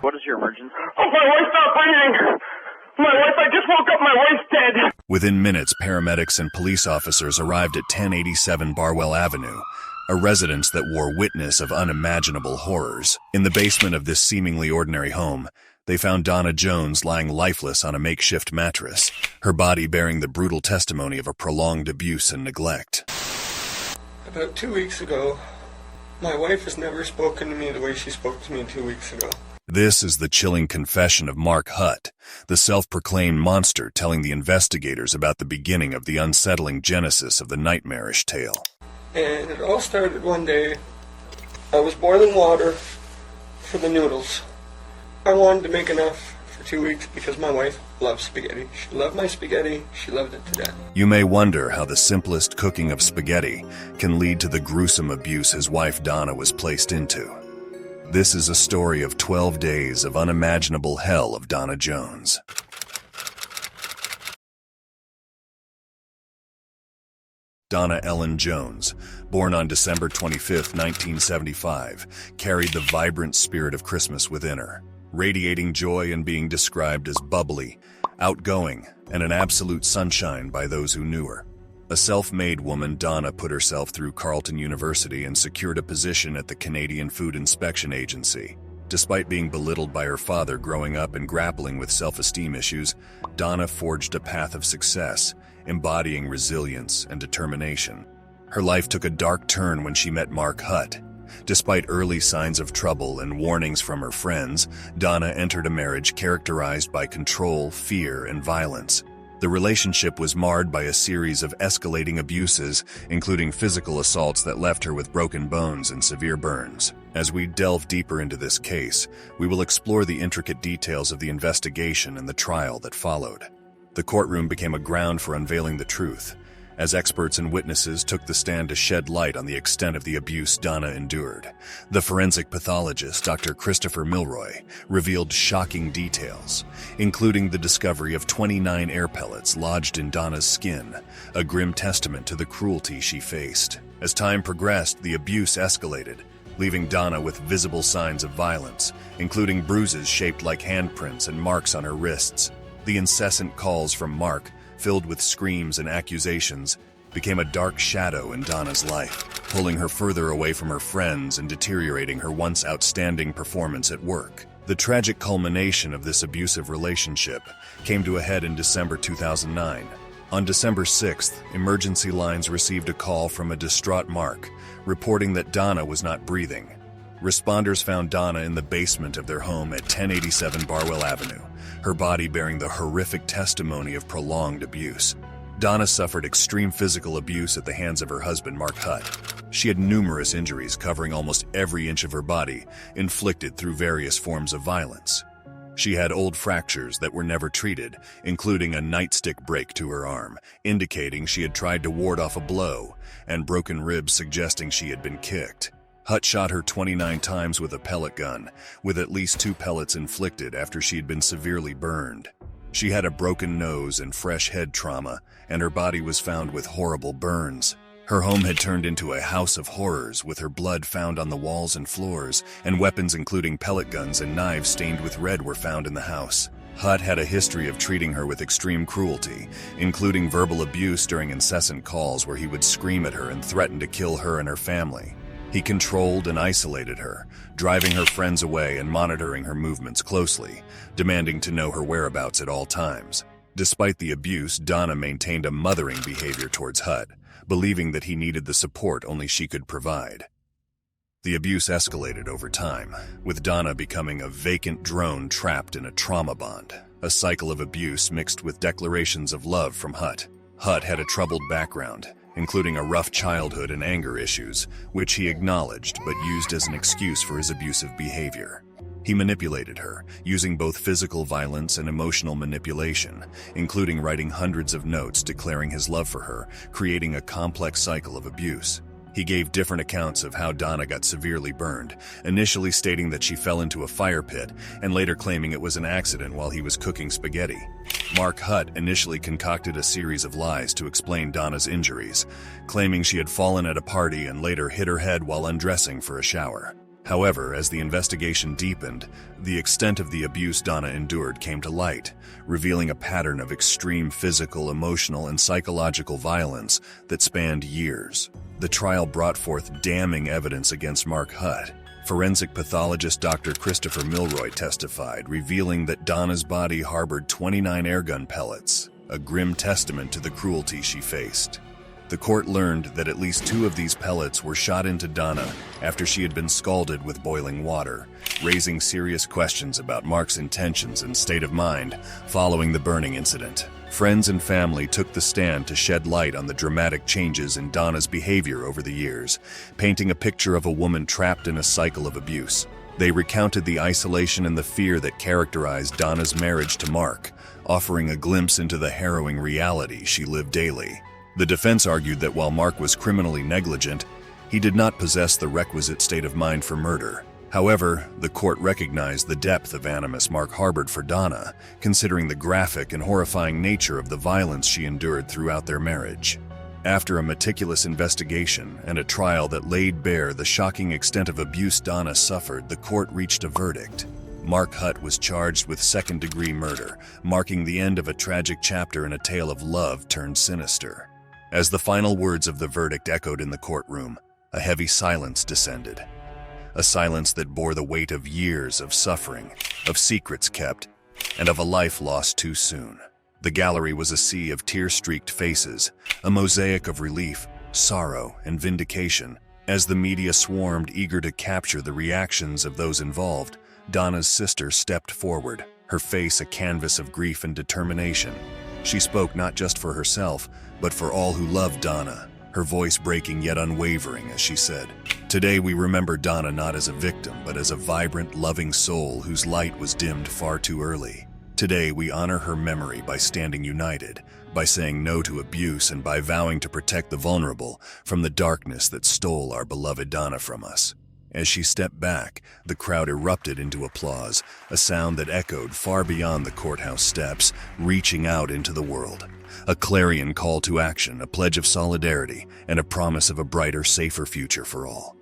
What is your emergency? Oh, my wife's not breathing! I just woke up, my wife's dead! Within minutes, paramedics and police officers arrived at 1087 Barwell Avenue, a residence that bore witness of unimaginable horrors. In the basement of this seemingly ordinary home, they found Donna Jones lying lifeless on a makeshift mattress, her body bearing the brutal testimony of a prolonged abuse and neglect. About 2 weeks ago, my wife has never spoken to me the way she spoke to me 2 weeks ago. This is the chilling confession of Mark Hutt, the self-proclaimed monster telling the investigators about the beginning of the unsettling genesis of the nightmarish tale. And it all started one day. I was boiling water for the noodles. I wanted to make enough for 2 weeks because my wife loves spaghetti. She loved my spaghetti. She loved it to death. You may wonder how the simplest cooking of spaghetti can lead to the gruesome abuse his wife Donna was placed into. This is a story of 12 days of unimaginable hell of Donna Jones. Donna Ellen Jones, born on December 25, 1975, carried the vibrant spirit of Christmas within her, radiating joy and being described as bubbly, outgoing, and an absolute sunshine by those who knew her. A self-made woman, Donna put herself through Carleton University and secured a position at the Canadian Food Inspection Agency. Despite being belittled by her father growing up and grappling with self-esteem issues, Donna forged a path of success, embodying resilience and determination. Her life took a dark turn when she met Mark Hutt. Despite early signs of trouble and warnings from her friends, Donna entered a marriage characterized by control, fear, and violence. The relationship was marred by a series of escalating abuses, including physical assaults that left her with broken bones and severe burns. As we delve deeper into this case, we will explore the intricate details of the investigation and the trial that followed. The courtroom became a ground for unveiling the truth, as experts and witnesses took the stand to shed light on the extent of the abuse Donna endured. The forensic pathologist, Dr. Christopher Milroy, revealed shocking details, including the discovery of 29 air pellets lodged in Donna's skin, a grim testament to the cruelty she faced. As time progressed, the abuse escalated, leaving Donna with visible signs of violence, including bruises shaped like handprints and marks on her wrists. The incessant calls from Mark, filled with screams and accusations, became a dark shadow in Donna's life, pulling her further away from her friends and deteriorating her once outstanding performance at work. The tragic culmination of this abusive relationship came to a head in December 2009. On December 6th, emergency lines received a call from a distraught Mark, reporting that Donna was not breathing. Responders found Donna in the basement of their home at 1087 Barwell Avenue, her body bearing the horrific testimony of prolonged abuse. Donna suffered extreme physical abuse at the hands of her husband, Mark Hutt. She had numerous injuries covering almost every inch of her body, inflicted through various forms of violence. She had old fractures that were never treated, including a nightstick break to her arm, indicating she had tried to ward off a blow, and broken ribs suggesting she had been kicked. Hutt shot her 29 times with a pellet gun, with at least 2 pellets inflicted after she had been severely burned. She had a broken nose and fresh head trauma, and her body was found with horrible burns. Her home had turned into a house of horrors, with her blood found on the walls and floors, and weapons including pellet guns and knives stained with red were found in the house. Hutt had a history of treating her with extreme cruelty, including verbal abuse during incessant calls where he would scream at her and threaten to kill her and her family. He controlled and isolated her, driving her friends away and monitoring her movements closely, demanding to know her whereabouts at all times. Despite the abuse, Donna maintained a mothering behavior towards Hutt, believing that he needed the support only she could provide. The abuse escalated over time, with Donna becoming a vacant drone trapped in a trauma bond, a cycle of abuse mixed with declarations of love from Hutt. Hutt had a troubled background, including a rough childhood and anger issues, which he acknowledged but used as an excuse for his abusive behavior. He manipulated her, using both physical violence and emotional manipulation, including writing hundreds of notes declaring his love for her, creating a complex cycle of abuse. He gave different accounts of how Donna got severely burned, initially stating that she fell into a fire pit and later claiming it was an accident while he was cooking spaghetti. Mark Hutt initially concocted a series of lies to explain Donna's injuries, claiming she had fallen at a party and later hit her head while undressing for a shower. However, as the investigation deepened, the extent of the abuse Donna endured came to light, revealing a pattern of extreme physical, emotional, and psychological violence that spanned years. The trial brought forth damning evidence against Mark Hutt. Forensic pathologist Dr. Christopher Milroy testified, revealing that Donna's body harbored 29 airgun pellets, a grim testament to the cruelty she faced. The court learned that at least 2 of these pellets were shot into Donna after she had been scalded with boiling water, raising serious questions about Mark's intentions and state of mind following the burning incident. Friends and family took the stand to shed light on the dramatic changes in Donna's behavior over the years, painting a picture of a woman trapped in a cycle of abuse. They recounted the isolation and the fear that characterized Donna's marriage to Mark, offering a glimpse into the harrowing reality she lived daily. The defense argued that while Mark was criminally negligent, he did not possess the requisite state of mind for murder. However, the court recognized the depth of animus Mark harbored for Donna, considering the graphic and horrifying nature of the violence she endured throughout their marriage. After a meticulous investigation and a trial that laid bare the shocking extent of abuse Donna suffered, the court reached a verdict. Mark Hutt was charged with second-degree murder, marking the end of a tragic chapter in a tale of love turned sinister. As the final words of the verdict echoed in the courtroom, a heavy silence descended. A silence that bore the weight of years of suffering, of secrets kept, and of a life lost too soon. The gallery was a sea of tear-streaked faces, a mosaic of relief, sorrow, and vindication. As the media swarmed, eager to capture the reactions of those involved, Donna's sister stepped forward, her face a canvas of grief and determination. She spoke not just for herself, but for all who loved Donna, her voice breaking yet unwavering as she said, "Today we remember Donna not as a victim, but as a vibrant, loving soul whose light was dimmed far too early. Today we honor her memory by standing united, by saying no to abuse, and by vowing to protect the vulnerable from the darkness that stole our beloved Donna from us." As she stepped back, the crowd erupted into applause, a sound that echoed far beyond the courthouse steps, reaching out into the world. A clarion call to action, a pledge of solidarity, and a promise of a brighter, safer future for all.